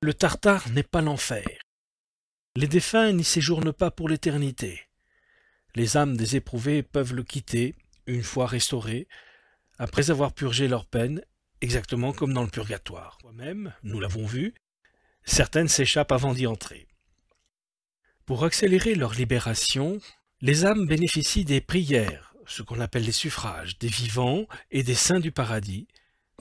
Le Tartare n'est pas l'enfer. Les défunts n'y séjournent pas pour l'éternité. Les âmes des éprouvés peuvent le quitter, une fois restaurées, après avoir purgé leur peine, exactement comme dans le purgatoire. Même, nous l'avons vu, certaines s'échappent avant d'y entrer. Pour accélérer leur libération, les âmes bénéficient des prières, ce qu'on appelle les suffrages, des vivants et des saints du paradis,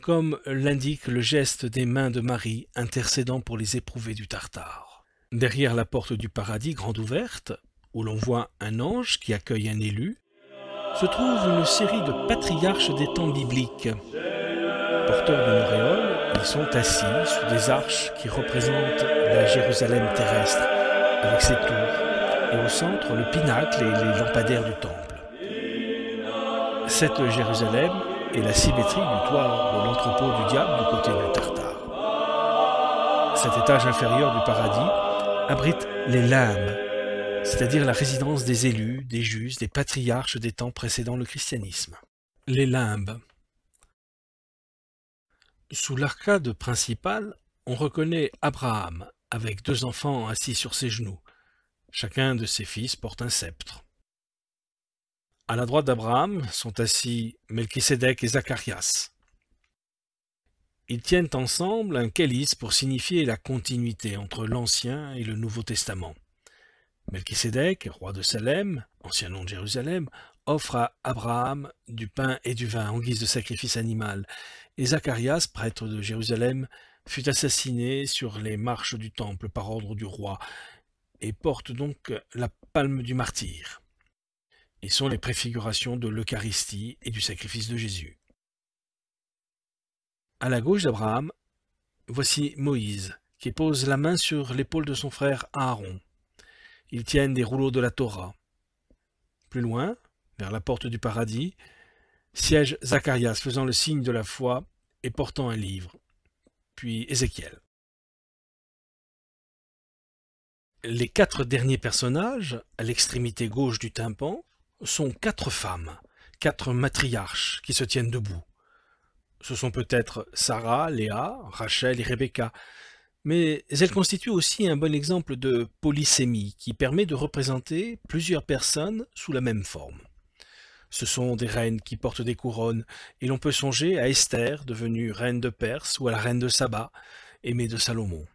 comme l'indique le geste des mains de Marie intercédant pour les éprouvés du Tartare. Derrière la porte du paradis grande ouverte, où l'on voit un ange qui accueille un élu, se trouve une série de patriarches des temps bibliques. Porteurs d'une auréole, ils sont assis sous des arches qui représentent la Jérusalem terrestre, avec ses tours, et au centre le pinacle et les lampadaires du temple. Cette Jérusalem est la symétrie du toit de l'entrepôt du diable du côté du Tartare. Cet étage inférieur du paradis abrite les limbes, c'est-à-dire la résidence des élus, des justes, des patriarches des temps précédant le christianisme. Les limbes. Sous l'arcade principale, on reconnaît Abraham, avec 2 enfants assis sur ses genoux. Chacun de ses fils porte un sceptre. À la droite d'Abraham sont assis Melchisédek et Zacharias. Ils tiennent ensemble un calice pour signifier la continuité entre l'Ancien et le Nouveau Testament. Melchisédek, roi de Salem, ancien nom de Jérusalem, offre à Abraham du pain et du vin en guise de sacrifice animal, et Zacharias, prêtre de Jérusalem, fut assassiné sur les marches du temple par ordre du roi, et porte donc la palme du martyr. Ils sont les préfigurations de l'Eucharistie et du sacrifice de Jésus. À la gauche d'Abraham, voici Moïse, qui pose la main sur l'épaule de son frère Aaron. Ils tiennent des rouleaux de la Torah. Plus loin, vers la porte du paradis, siège Zacharias faisant le signe de la foi et portant un livre, puis Ézéchiel. Les 4 derniers personnages, à l'extrémité gauche du tympan, sont 4 femmes, 4 matriarches qui se tiennent debout. Ce sont peut-être Sarah, Léa, Rachel et Rebecca, mais elles constituent aussi un bon exemple de polysémie qui permet de représenter plusieurs personnes sous la même forme. Ce sont des reines qui portent des couronnes, et l'on peut songer à Esther, devenue reine de Perse, ou à la reine de Saba, aimée de Salomon.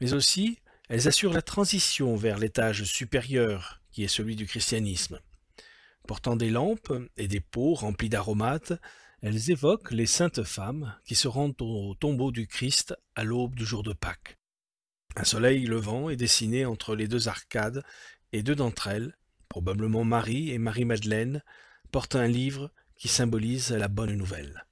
Mais aussi, elles assurent la transition vers l'étage supérieur, qui est celui du christianisme. Portant des lampes et des pots remplis d'aromates, elles évoquent les saintes femmes qui se rendent au tombeau du Christ à l'aube du jour de Pâques. Un soleil levant est dessiné entre les 2 arcades, et 2 d'entre elles, probablement Marie et Marie-Madeleine, portent un livre qui symbolise la bonne nouvelle.